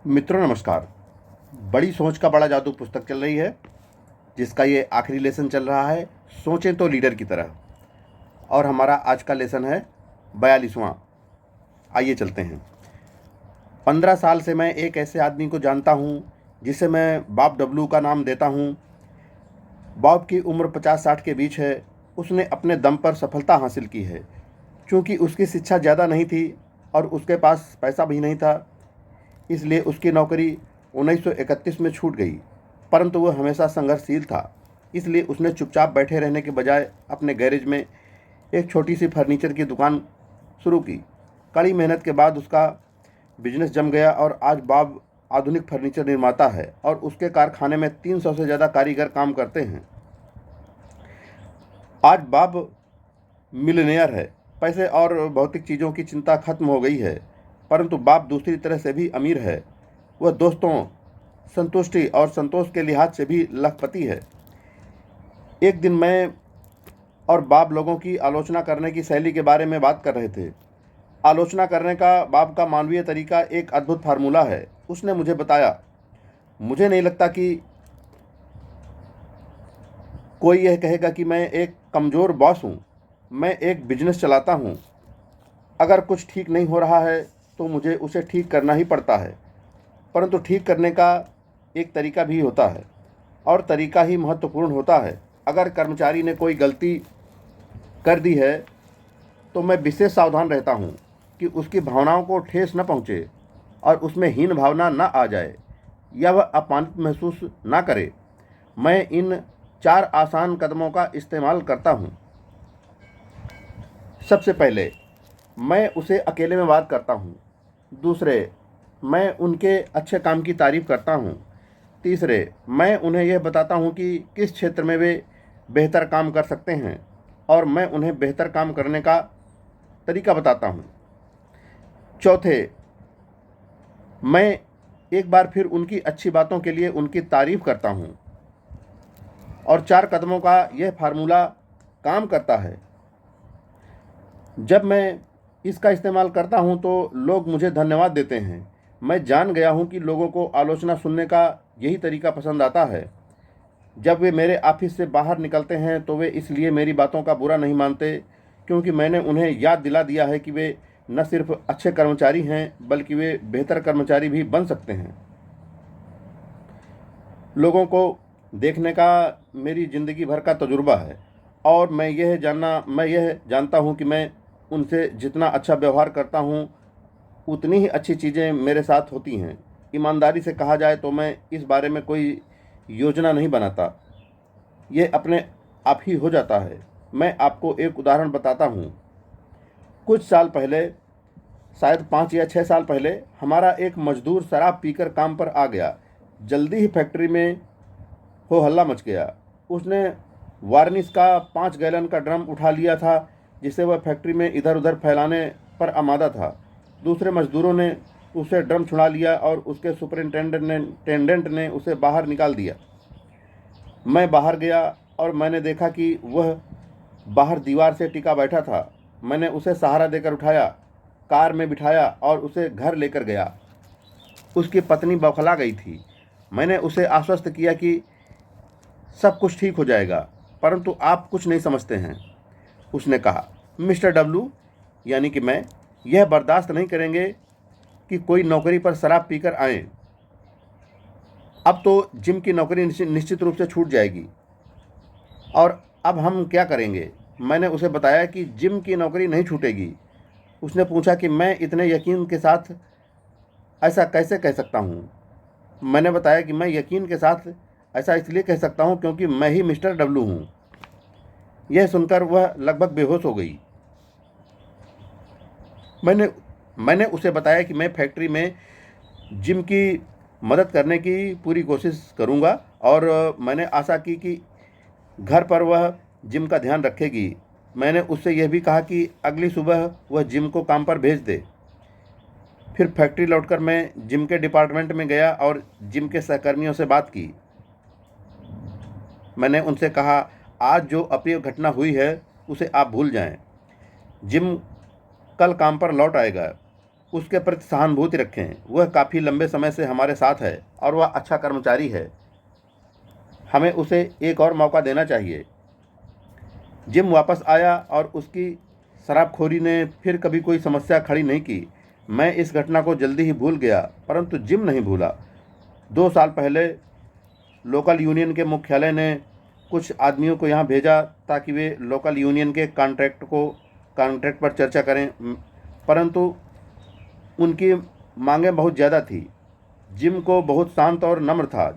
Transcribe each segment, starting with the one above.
मित्रों नमस्कार। बड़ी सोच का बड़ा जादू पुस्तक चल रही है, जिसका ये आखिरी लेसन चल रहा है, सोचें तो लीडर की तरह। और हमारा आज का लेसन है 42वां। आइए चलते हैं। 15 साल से मैं एक ऐसे आदमी को जानता हूँ जिसे मैं बॉब डब्लू का नाम देता हूँ। बॉब की उम्र 50-60 के बीच है। उसने अपने दम पर सफलता हासिल की है। चूँकि उसकी शिक्षा ज़्यादा नहीं थी और उसके पास पैसा भी नहीं था, इसलिए उसकी नौकरी 1931 में छूट गई। परंतु वह हमेशा संघर्षशील था, इसलिए उसने चुपचाप बैठे रहने के बजाय अपने गैरेज में एक छोटी सी फर्नीचर की दुकान शुरू की। कड़ी मेहनत के बाद उसका बिजनेस जम गया और आज बॉब आधुनिक फर्नीचर निर्माता है और उसके कारखाने में 300 से ज़्यादा कारीगर काम करते हैं। आज बॉब मिलियनेयर है। पैसे और भौतिक चीज़ों की चिंता खत्म हो गई है, परंतु बॉब दूसरी तरह से भी अमीर है। वह दोस्तों, संतुष्टि और संतोष के लिहाज से भी लखपति है। एक दिन मैं और बॉब लोगों की आलोचना करने की शैली के बारे में बात कर रहे थे। आलोचना करने का बॉब का मानवीय तरीका एक अद्भुत फार्मूला है। उसने मुझे बताया, मुझे नहीं लगता कि कोई यह कहेगा कि मैं एक कमज़ोर बॉस हूँ। मैं एक बिजनेस चलाता हूँ। अगर कुछ ठीक नहीं हो रहा है तो मुझे उसे ठीक करना ही पड़ता है, परंतु ठीक करने का एक तरीका भी होता है और तरीका ही महत्वपूर्ण होता है। अगर कर्मचारी ने कोई गलती कर दी है तो मैं विशेष सावधान रहता हूँ कि उसकी भावनाओं को ठेस न पहुँचे और उसमें हीन भावना न आ जाए या वह अपमानित महसूस ना करे। मैं इन 4 आसान कदमों का इस्तेमाल करता हूँ। सबसे पहले, मैं उसे अकेले में बात करता हूँ। दूसरे, मैं उनके अच्छे काम की तारीफ़ करता हूँ। तीसरे, मैं उन्हें यह बताता हूँ कि किस क्षेत्र में वे बेहतर काम कर सकते हैं और मैं उन्हें बेहतर काम करने का तरीका बताता हूँ। चौथे, मैं एक बार फिर उनकी अच्छी बातों के लिए उनकी तारीफ़ करता हूँ। और 4 कदमों का यह फार्मूला काम करता है। जब मैं इसका इस्तेमाल करता हूँ तो लोग मुझे धन्यवाद देते हैं। मैं जान गया हूँ कि लोगों को आलोचना सुनने का यही तरीका पसंद आता है। जब वे मेरे ऑफिस से बाहर निकलते हैं तो वे इसलिए मेरी बातों का बुरा नहीं मानते, क्योंकि मैंने उन्हें याद दिला दिया है कि वे न सिर्फ अच्छे कर्मचारी हैं, बल्कि वे बेहतर कर्मचारी भी बन सकते हैं। लोगों को देखने का मेरी ज़िंदगी भर का तजुर्बा है और मैं यह जानता हूँ कि मैं उनसे जितना अच्छा व्यवहार करता हूँ, उतनी ही अच्छी चीज़ें मेरे साथ होती हैं। ईमानदारी से कहा जाए तो मैं इस बारे में कोई योजना नहीं बनाता, ये अपने आप ही हो जाता है। मैं आपको एक उदाहरण बताता हूँ। कुछ साल पहले, शायद 5 या 6 साल पहले, हमारा एक मजदूर शराब पीकर काम पर आ गया। जल्दी ही फैक्ट्री में हो हल्ला मच गया। उसने वार्निश का 5 गैलन का ड्रम उठा लिया था, जिसे वह फैक्ट्री में इधर उधर फैलाने पर आमादा था। दूसरे मजदूरों ने उसे ड्रम छुड़ा लिया और उसके सुपरिंटेंडेंट ने उसे बाहर निकाल दिया। मैं बाहर गया और मैंने देखा कि वह बाहर दीवार से टिका बैठा था। मैंने उसे सहारा देकर उठाया, कार में बिठाया और उसे घर लेकर गया। उसकी पत्नी बौखला गई थी। मैंने उसे आश्वस्त किया कि सब कुछ ठीक हो जाएगा, परंतु आप कुछ नहीं समझते हैं। उसने कहा, मिस्टर डब्लू, यानी कि मैं, यह बर्दाश्त नहीं करेंगे कि कोई नौकरी पर शराब पीकर आए। अब तो जिम की नौकरी निश्चित रूप से छूट जाएगी और अब हम क्या करेंगे? मैंने उसे बताया कि जिम की नौकरी नहीं छूटेगी। उसने पूछा कि मैं इतने यकीन के साथ ऐसा कैसे कह सकता हूँ। मैंने बताया कि मैं यकीन के साथ ऐसा इसलिए कह सकता हूँ क्योंकि मैं ही मिस्टर डब्लू हूँ। यह सुनकर वह लगभग बेहोश हो गई। मैंने मैंने उसे बताया कि मैं फैक्ट्री में जिम की मदद करने की पूरी कोशिश करूँगा और मैंने आशा की कि घर पर वह जिम का ध्यान रखेगी। मैंने उससे यह भी कहा कि अगली सुबह वह जिम को काम पर भेज दे। फिर फैक्ट्री लौटकर मैं जिम के डिपार्टमेंट में गया और जिम के सहकर्मियों से बात की। मैंने उनसे कहा, आज जो अप्रिय घटना हुई है उसे आप भूल जाएं। जिम कल काम पर लौट आएगा। उसके प्रति सहानुभूति रखें। वह काफ़ी लंबे समय से हमारे साथ है और वह अच्छा कर्मचारी है, हमें उसे एक और मौका देना चाहिए। जिम वापस आया और उसकी शराबखोरी ने फिर कभी कोई समस्या खड़ी नहीं की। मैं इस घटना को जल्दी ही भूल गया, परंतु जिम नहीं भूला। 2 साल पहले लोकल यूनियन के मुख्यालय ने कुछ आदमियों को यहाँ भेजा ताकि वे लोकल यूनियन के कॉन्ट्रैक्ट पर चर्चा करें, परंतु उनकी मांगें बहुत ज़्यादा थी। जिम को बहुत शांत और नम्र था।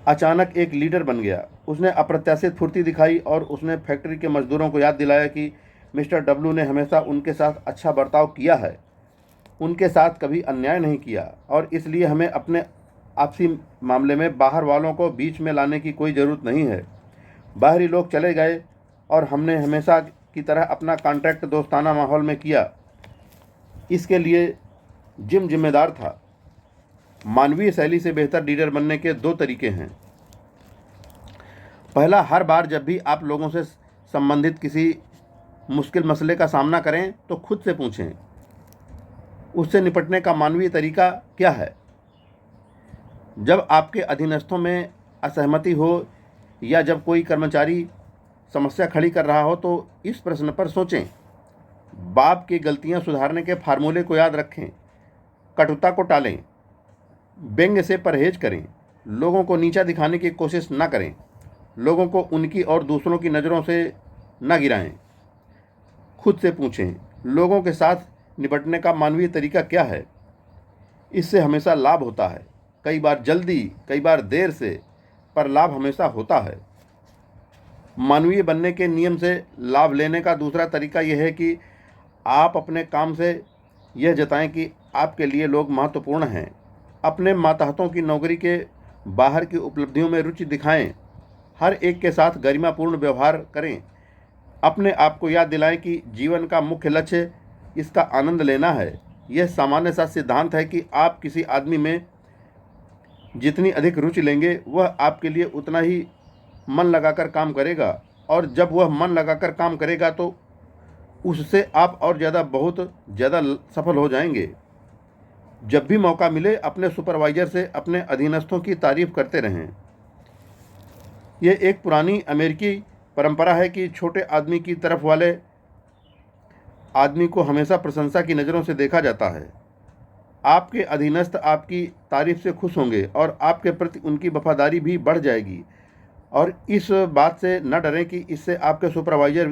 अचानक एक लीडर बन गया। उसने अप्रत्याशित फुर्ती दिखाई और उसने फैक्ट्री के मजदूरों को याद दिलाया कि मिस्टर डब्लू ने हमेशा उनके साथ अच्छा बर्ताव किया है, उनके साथ कभी अन्याय नहीं किया, और इसलिए हमें अपने आपसी मामले में बाहर वालों को बीच में लाने की कोई ज़रूरत नहीं है। बाहरी लोग चले गए और हमने हमेशा की तरह अपना कॉन्ट्रैक्ट दोस्ताना माहौल में किया। इसके लिए जिम जिम्मेदार था। मानवीय शैली से बेहतर लीडर बनने के 2 तरीके हैं। पहला, हर बार जब भी आप लोगों से संबंधित किसी मुश्किल मसले का सामना करें तो खुद से पूछें, उससे निपटने का मानवीय तरीका क्या है। जब आपके अधीनस्थों में असहमति हो या जब कोई कर्मचारी समस्या खड़ी कर रहा हो तो इस प्रश्न पर सोचें। बाप की गलतियां सुधारने के फार्मूले को याद रखें। कटुता को टालें, व्यंग्य से परहेज करें, लोगों को नीचा दिखाने की कोशिश न करें, लोगों को उनकी और दूसरों की नज़रों से न गिराएं। खुद से पूछें, लोगों के साथ निपटने का मानवीय तरीका क्या है। इससे हमेशा लाभ होता है, कई बार जल्दी, कई बार देर से, पर लाभ हमेशा होता है। मानवीय बनने के नियम से लाभ लेने का दूसरा तरीका यह है कि आप अपने काम से यह जताएं कि आपके लिए लोग महत्वपूर्ण हैं। अपने मातहतों की नौकरी के बाहर की उपलब्धियों में रुचि दिखाएं। हर एक के साथ गरिमापूर्ण व्यवहार करें। अपने आप को याद दिलाएं कि जीवन का मुख्य लक्ष्य इसका आनंद लेना है। यह सामान्य सा सिद्धांत है कि आप किसी आदमी में जितनी अधिक रुचि लेंगे वह आपके लिए उतना ही मन लगाकर काम करेगा, और जब वह मन लगाकर काम करेगा तो उससे आप और बहुत ज़्यादा सफल हो जाएंगे। जब भी मौका मिले अपने सुपरवाइजर से अपने अधीनस्थों की तारीफ करते रहें। यह एक पुरानी अमेरिकी परंपरा है कि छोटे आदमी की तरफ वाले आदमी को हमेशा प्रशंसा की नज़रों से देखा जाता है। आपके अधीनस्थ आपकी तारीफ से खुश होंगे और आपके प्रति उनकी वफादारी भी बढ़ जाएगी। और इस बात से न डरें कि इससे आपके सुपरवाइजर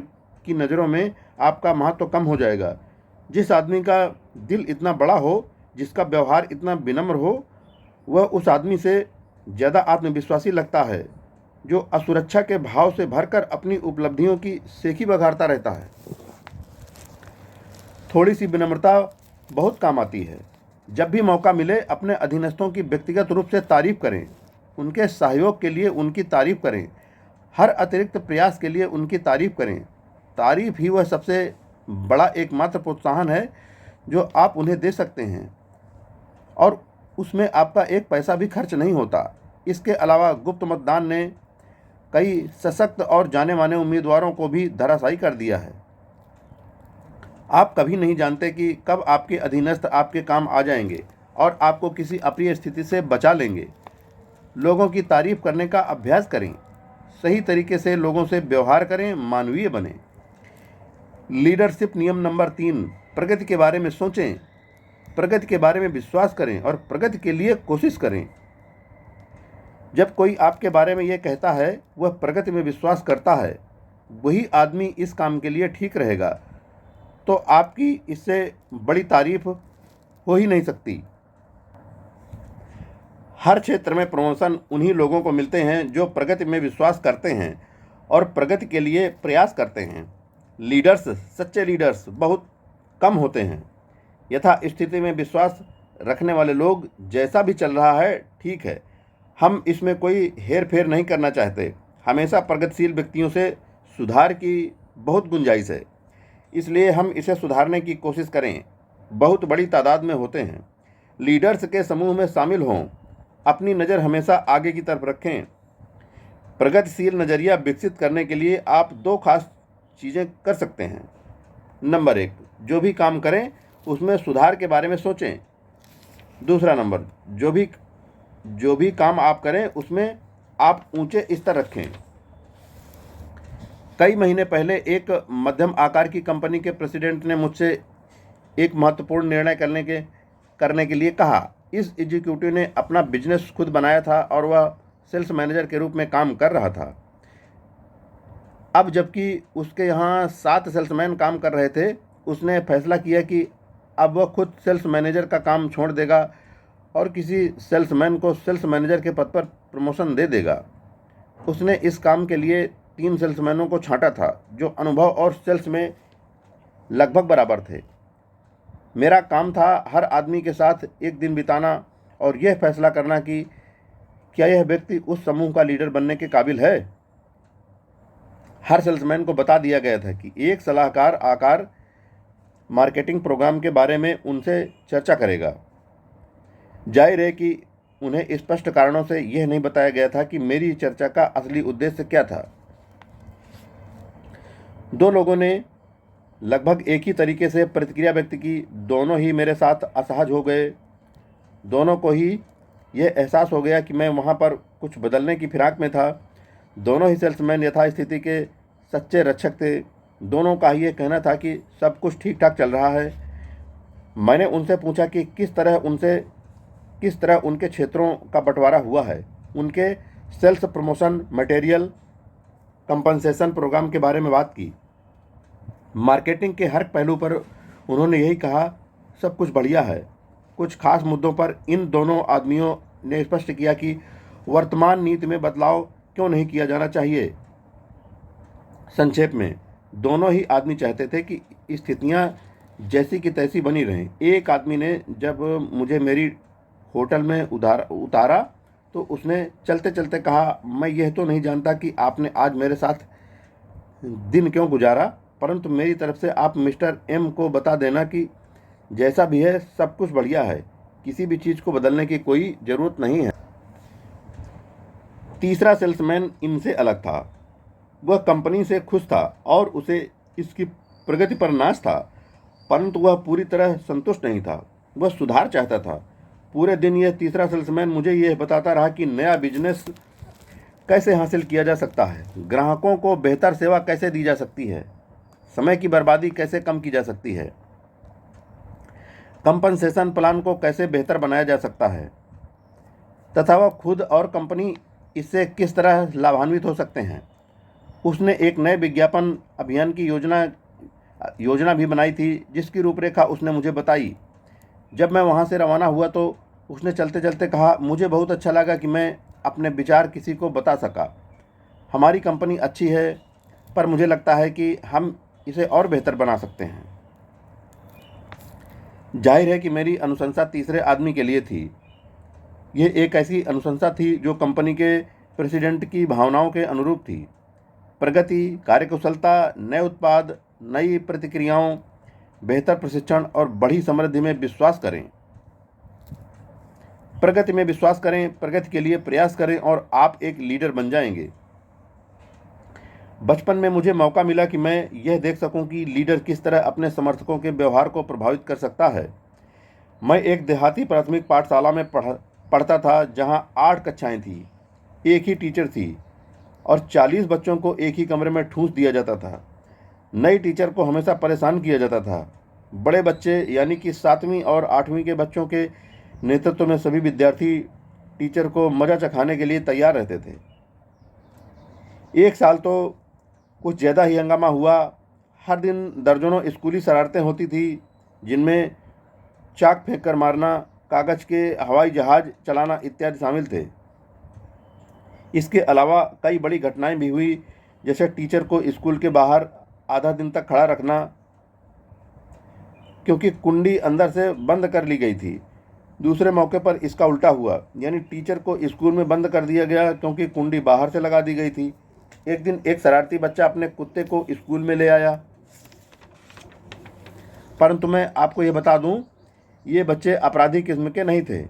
की नज़रों में आपका महत्व कम हो जाएगा। जिस आदमी का दिल इतना बड़ा हो, जिसका व्यवहार इतना विनम्र हो, वह उस आदमी से ज़्यादा आत्मविश्वासी लगता है जो असुरक्षा के भाव से भरकर अपनी उपलब्धियों की सेखी बघारता रहता है। थोड़ी सी विनम्रता बहुत काम आती है। जब भी मौका मिले अपने अधीनस्थों की व्यक्तिगत रूप से तारीफ करें, उनके सहयोग के लिए उनकी तारीफ करें, हर अतिरिक्त प्रयास के लिए उनकी तारीफ करें। तारीफ ही वह सबसे बड़ा एकमात्र प्रोत्साहन है जो आप उन्हें दे सकते हैं, और उसमें आपका एक पैसा भी खर्च नहीं होता। इसके अलावा गुप्त मतदान ने कई सशक्त और जाने माने उम्मीदवारों को भी धराशायी कर दिया है। आप कभी नहीं जानते कि कब आपके अधीनस्थ आपके काम आ जाएंगे और आपको किसी अप्रिय स्थिति से बचा लेंगे। लोगों की तारीफ करने का अभ्यास करें, सही तरीके से लोगों से व्यवहार करें, मानवीय बने। लीडरशिप नियम नंबर 3, प्रगति के बारे में सोचें, प्रगति के बारे में विश्वास करें और प्रगति के लिए कोशिश करें। जब कोई आपके बारे में यह कहता है वह प्रगति में विश्वास करता है, वही आदमी इस काम के लिए ठीक रहेगा, तो आपकी इससे बड़ी तारीफ हो ही नहीं सकती। हर क्षेत्र में प्रमोशन उन्हीं लोगों को मिलते हैं जो प्रगति में विश्वास करते हैं और प्रगति के लिए प्रयास करते हैं। सच्चे लीडर्स बहुत कम होते हैं। यथा स्थिति में विश्वास रखने वाले लोग, जैसा भी चल रहा है ठीक है, हम इसमें कोई हेर फेर नहीं करना चाहते। हमेशा प्रगतिशील व्यक्तियों से सुधार की बहुत गुंजाइश है, इसलिए हम इसे सुधारने की कोशिश करें। बहुत बड़ी तादाद में होते हैं। लीडर्स के समूह में शामिल हों, अपनी नज़र हमेशा आगे की तरफ रखें। प्रगतिशील नज़रिया विकसित करने के लिए आप 2 खास चीज़ें कर सकते हैं। नंबर 1, जो भी काम करें उसमें सुधार के बारे में सोचें। दूसरा नंबर, जो भी काम आप करें उसमें आप ऊंचे स्तर रखें। कई महीने पहले एक मध्यम आकार की कंपनी के प्रेसिडेंट ने मुझसे एक महत्वपूर्ण निर्णय करने के लिए कहा। इस एग्जीक्यूटिव ने अपना बिजनेस खुद बनाया था और वह सेल्स मैनेजर के रूप में काम कर रहा था। अब जबकि उसके यहाँ 7 सेल्समैन काम कर रहे थे, उसने फैसला किया कि अब वह खुद सेल्स मैनेजर का काम छोड़ देगा और किसी सेल्समैन को सेल्स मैनेजर के पद पर प्रमोशन दे देगा। उसने इस काम के लिए 3 सेल्समैनों को छांटा था जो अनुभव और सेल्स में लगभग बराबर थे। मेरा काम था हर आदमी के साथ एक दिन बिताना और यह फैसला करना कि क्या यह व्यक्ति उस समूह का लीडर बनने के काबिल है। हर सेल्समैन को बता दिया गया था कि एक सलाहकार आकार मार्केटिंग प्रोग्राम के बारे में उनसे चर्चा करेगा। जाहिर है कि उन्हें स्पष्ट कारणों से यह नहीं बताया गया था कि मेरी चर्चा का असली उद्देश्य क्या था। 2 लोगों ने लगभग एक ही तरीके से प्रतिक्रिया व्यक्त की। दोनों ही मेरे साथ असहज हो गए। दोनों को ही यह एहसास हो गया कि मैं वहाँ पर कुछ बदलने की फिराक में था। दोनों ही सेल्समैन यथास्थिति के सच्चे रक्षक थे। दोनों का ये कहना था कि सब कुछ ठीक ठाक चल रहा है। मैंने उनसे पूछा कि किस तरह उनके क्षेत्रों का बंटवारा हुआ है। उनके sales promotion, material, compensation programme के बारे में बात की। मार्केटिंग के हर पहलू पर उन्होंने यही कहा, सब कुछ बढ़िया है। कुछ खास मुद्दों पर इन दोनों आदमियों ने स्पष्ट किया कि वर्तमान नीति में बदलाव क्यों नहीं किया जाना चाहिए। संक्षेप में, दोनों ही आदमी चाहते थे कि स्थितियां जैसी की तैसी बनी रहें। एक आदमी ने जब मुझे मेरी होटल में उतारा तो उसने चलते चलते कहा, मैं यह तो नहीं जानता कि आपने आज मेरे साथ दिन क्यों गुजारा, परंतु मेरी तरफ से आप मिस्टर एम को बता देना कि जैसा भी है सब कुछ बढ़िया है। किसी भी चीज़ को बदलने की कोई ज़रूरत नहीं है। तीसरा सेल्समैन इनसे अलग था। वह कंपनी से खुश था और उसे इसकी प्रगति पर नाज था, परंतु वह पूरी तरह संतुष्ट नहीं था। वह सुधार चाहता था। पूरे दिन यह तीसरा सेल्समैन मुझे यह बताता रहा कि नया बिजनेस कैसे हासिल किया जा सकता है, ग्राहकों को बेहतर सेवा कैसे दी जा सकती है, समय की बर्बादी कैसे कम की जा सकती है, कंपनसेशन प्लान को कैसे बेहतर बनाया जा सकता है तथा वह खुद और कंपनी इससे किस तरह लाभान्वित हो सकते हैं। उसने एक नए विज्ञापन अभियान की योजना भी बनाई थी जिसकी रूपरेखा उसने मुझे बताई। जब मैं वहाँ से रवाना हुआ तो उसने चलते चलते कहा, मुझे बहुत अच्छा लगा कि मैं अपने विचार किसी को बता सका। हमारी कंपनी अच्छी है, पर मुझे लगता है कि हम इसे और बेहतर बना सकते हैं। जाहिर है कि मेरी अनुशंसा तीसरे आदमी के लिए थी। यह एक ऐसी अनुशंसा थी जो कंपनी के प्रेसिडेंट की भावनाओं के अनुरूप थी। प्रगति, कार्यकुशलता, नए उत्पाद, नई प्रतिक्रियाओं, बेहतर प्रशिक्षण और बढ़ी समृद्धि में विश्वास करें। प्रगति में विश्वास करें, प्रगति के लिए प्रयास करें और आप एक लीडर बन जाएंगे। बचपन में मुझे मौका मिला कि मैं यह देख सकूं कि लीडर किस तरह अपने समर्थकों के व्यवहार को प्रभावित कर सकता है। मैं एक देहाती प्राथमिक पाठशाला में पढ़ता था जहां 8 कक्षाएं थीं, एक ही टीचर थी और 40 बच्चों को एक ही कमरे में ठूंस दिया जाता था। नई टीचर को हमेशा परेशान किया जाता था। बड़े बच्चे यानी कि 7वीं और 8वीं के बच्चों के नेतृत्व में सभी विद्यार्थी टीचर को मजा चखाने के लिए तैयार रहते थे। एक साल तो कुछ ज़्यादा ही हंगामा हुआ। हर दिन दर्जनों स्कूली शरारतें होती थी जिनमें चाक फेंक कर मारना, कागज़ के हवाई जहाज़ चलाना इत्यादि शामिल थे। इसके अलावा कई बड़ी घटनाएं भी हुई, जैसे टीचर को स्कूल के बाहर आधा दिन तक खड़ा रखना क्योंकि कुंडी अंदर से बंद कर ली गई थी। दूसरे मौके पर इसका उल्टा हुआ, यानी टीचर को स्कूल में बंद कर दिया गया क्योंकि कुंडी बाहर से लगा दी गई थी। एक दिन एक शरारती बच्चा अपने कुत्ते को स्कूल में ले आया, परंतु मैं आपको ये बता दूं, ये बच्चे अपराधी किस्म के नहीं थे।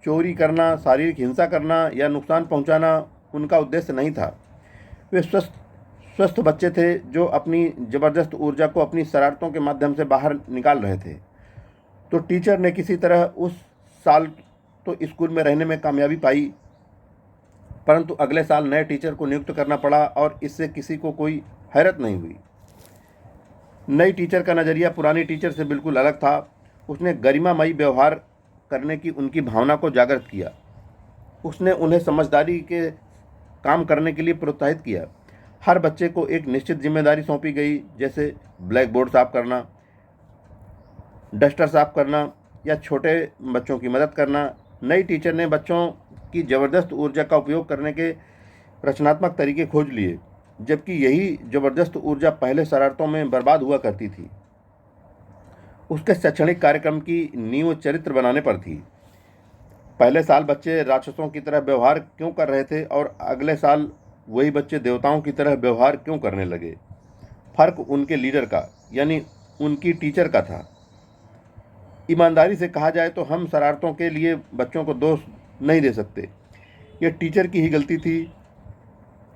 चोरी करना, शारीरिक हिंसा करना या नुकसान पहुंचाना उनका उद्देश्य नहीं था। वे स्वस्थ बच्चे थे जो अपनी ज़बरदस्त ऊर्जा को अपनी शरारतों के माध्यम से बाहर निकाल रहे थे। तो टीचर ने किसी तरह उस साल तो स्कूल में रहने में कामयाबी पाई, परंतु अगले साल नए टीचर को नियुक्त करना पड़ा और इससे किसी को कोई हैरत नहीं हुई। नई टीचर का नज़रिया पुरानी टीचर से बिल्कुल अलग था। उसने गरिमामयी व्यवहार करने की उनकी भावना को जागृत किया। उसने उन्हें समझदारी के काम करने के लिए प्रोत्साहित किया। हर बच्चे को एक निश्चित जिम्मेदारी सौंपी गई, जैसे ब्लैक बोर्ड साफ करना, डस्टर साफ करना या छोटे बच्चों की मदद करना। नई टीचर ने बच्चों की ज़बरदस्त ऊर्जा का उपयोग करने के रचनात्मक तरीके खोज लिए, जबकि यही ज़बरदस्त ऊर्जा पहले शरारतों में बर्बाद हुआ करती थी। उसके शैक्षणिक कार्यक्रम की नींव चरित्र बनाने पर थी। पहले साल बच्चे राक्षसों की तरह व्यवहार क्यों कर रहे थे और अगले साल वही बच्चे देवताओं की तरह व्यवहार क्यों करने लगे? फर्क उनके लीडर का, यानी उनकी टीचर का था। ईमानदारी से कहा जाए तो हम शरारतों के लिए बच्चों को दोष नहीं दे सकते। यह टीचर की ही गलती थी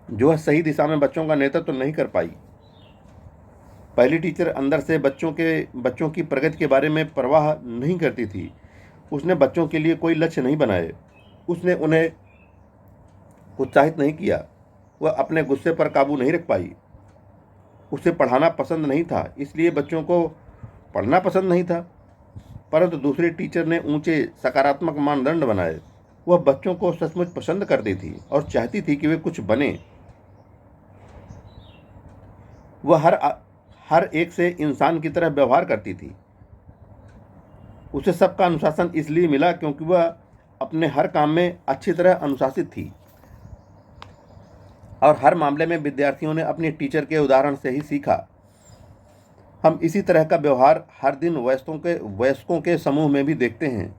जो वह सही दिशा में बच्चों का नेतृत्व नहीं कर पाई। पहली टीचर अंदर से बच्चों की प्रगति के बारे में परवाह नहीं करती थी। उसने बच्चों के लिए कोई लक्ष्य नहीं बनाए। उसने उन्हें उत्साहित नहीं किया। वह अपने गुस्से पर काबू नहीं रख पाई। उसे पढ़ाना पसंद नहीं था, इसलिए बच्चों को पढ़ना पसंद नहीं था। परंतु दूसरी टीचर ने ऊंचे सकारात्मक मानदंड बनाए। वह बच्चों को सचमुच पसंद करती थी और चाहती थी कि वे कुछ बने। वह हर एक से इंसान की तरह व्यवहार करती थी। उसे सबका अनुशासन इसलिए मिला क्योंकि वह अपने हर काम में अच्छी तरह अनुशासित थी और हर मामले में विद्यार्थियों ने अपनी टीचर के उदाहरण से ही सीखा। हम इसी तरह का व्यवहार हर दिन वयस्कों के समूह में भी देखते हैं।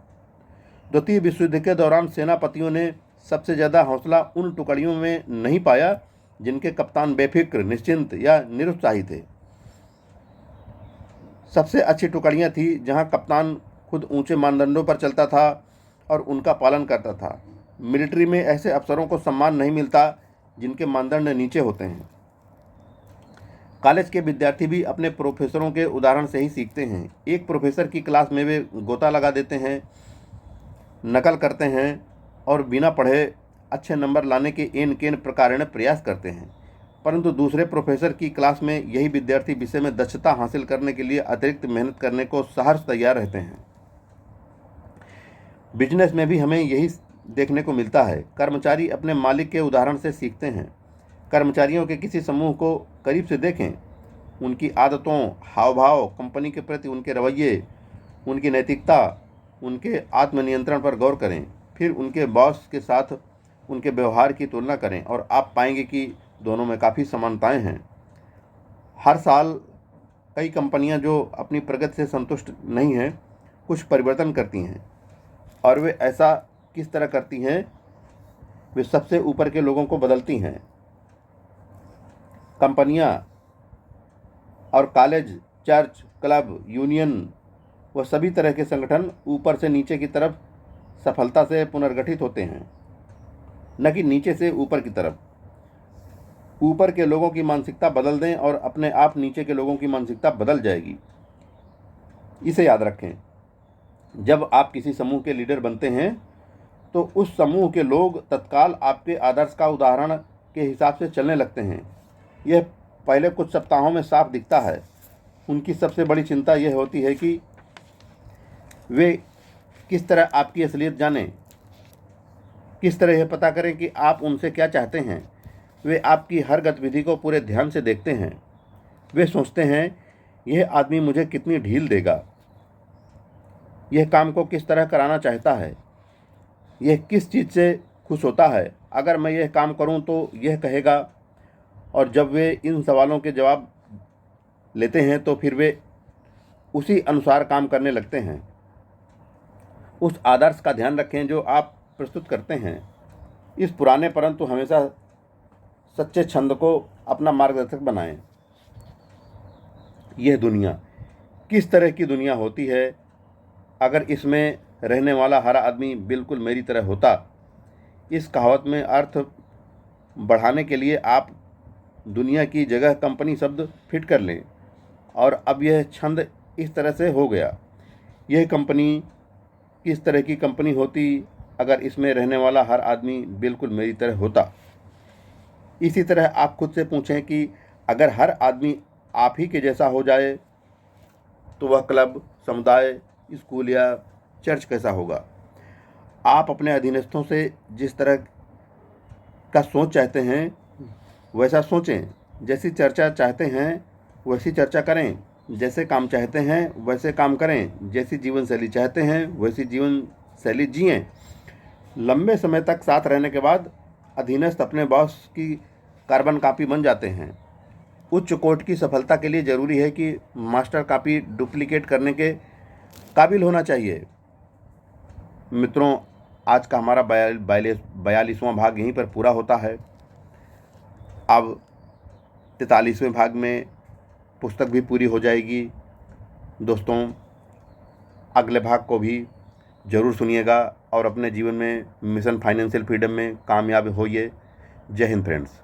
द्वितीय विश्व युद्ध के दौरान सेनापतियों ने सबसे ज़्यादा हौसला उन टुकड़ियों में नहीं पाया जिनके कप्तान बेफिक्र, निश्चिंत या निरुत्साही थे। सबसे अच्छी टुकड़ियां थी जहां कप्तान खुद ऊंचे मानदंडों पर चलता था और उनका पालन करता था। मिलिट्री में ऐसे अफसरों को सम्मान नहीं मिलता जिनके मानदंड नीचे होते हैं। कॉलेज के विद्यार्थी भी अपने प्रोफेसरों के उदाहरण से ही सीखते हैं। एक प्रोफेसर की क्लास में वे गोता लगा देते हैं, नकल करते हैं और बिना पढ़े अच्छे नंबर लाने के एन केन प्रकारेण प्रयास करते हैं, परंतु दूसरे प्रोफेसर की क्लास में यही विद्यार्थी विषय में दक्षता हासिल करने के लिए अतिरिक्त मेहनत करने को सहर्ष तैयार रहते हैं। बिजनेस में भी हमें यही देखने को मिलता है। कर्मचारी अपने मालिक के उदाहरण से सीखते हैं। कर्मचारियों के किसी समूह को करीब से देखें, उनकी आदतों, हाव भाव, कंपनी के प्रति उनके रवैये, उनकी नैतिकता, उनके आत्मनियंत्रण पर गौर करें। फिर उनके बॉस के साथ उनके व्यवहार की तुलना करें और आप पाएंगे कि दोनों में काफ़ी समानताएं हैं। हर साल कई कंपनियां जो अपनी प्रगति से संतुष्ट नहीं हैं कुछ परिवर्तन करती हैं, और वे ऐसा किस तरह करती हैं? वे सबसे ऊपर के लोगों को बदलती हैं। कंपनियां और कॉलेज, चर्च, क्लब, यूनियन व सभी तरह के संगठन ऊपर से नीचे की तरफ सफलता से पुनर्गठित होते हैं, न कि नीचे से ऊपर की तरफ। ऊपर के लोगों की मानसिकता बदल दें और अपने आप नीचे के लोगों की मानसिकता बदल जाएगी। इसे याद रखें। जब आप किसी समूह के लीडर बनते हैं तो उस समूह के लोग तत्काल आपके आदर्श का उदाहरण के हिसाब से चलने लगते हैं। यह पहले कुछ सप्ताहों में साफ दिखता है। उनकी सबसे बड़ी चिंता यह होती है कि वे किस तरह आपकी असलियत जानें, किस तरह यह पता करें कि आप उनसे क्या चाहते हैं। वे आपकी हर गतिविधि को पूरे ध्यान से देखते हैं। वे सोचते हैं, यह आदमी मुझे कितनी ढील देगा, यह काम को किस तरह कराना चाहता है, यह किस चीज़ से खुश होता है। अगर मैं यह काम करूं तो यह कहेगा। और जब वे इन सवालों के जवाब लेते हैं तो फिर वे उसी अनुसार काम करने लगते हैं। उस आदर्श का ध्यान रखें जो आप प्रस्तुत करते हैं। इस पुराने परंतु हमेशा सच्चे छंद को अपना मार्गदर्शक बनाएं। यह दुनिया किस तरह की दुनिया होती है अगर इसमें रहने वाला हर आदमी बिल्कुल मेरी तरह होता। इस कहावत में अर्थ बढ़ाने के लिए आप दुनिया की जगह कंपनी शब्द फिट कर लें। और अब यह छंद इस तरह से हो गया। यह कंपनी किस तरह की कंपनी होती अगर इसमें रहने वाला हर आदमी बिल्कुल मेरी तरह होता। इसी तरह आप खुद से पूछें कि अगर हर आदमी आप ही के जैसा हो जाए तो वह क्लब, समुदाय, स्कूल या चर्च कैसा होगा। आप अपने अधीनस्थों से जिस तरह का सोच चाहते हैं वैसा सोचें, जैसी चर्चा चाहते हैं वैसी चर्चा करें, जैसे काम चाहते हैं वैसे काम करें, जैसी जीवन शैली चाहते हैं वैसी जीवन शैली जिएं। लंबे समय तक साथ रहने के बाद अधीनस्थ अपने बॉस की कार्बन कॉपी बन जाते हैं। उच्च कोर्ट की सफलता के लिए ज़रूरी है कि मास्टर कॉपी डुप्लीकेट करने के काबिल होना चाहिए। मित्रों, आज का हमारा 42वां भाग यहीं पर पूरा होता है। अब 43वें भाग में पुस्तक भी पूरी हो जाएगी। दोस्तों, अगले भाग को भी ज़रूर सुनिएगा और अपने जीवन में मिशन फाइनेंशियल फ्रीडम में कामयाब होइए। जय हिंद फ्रेंड्स।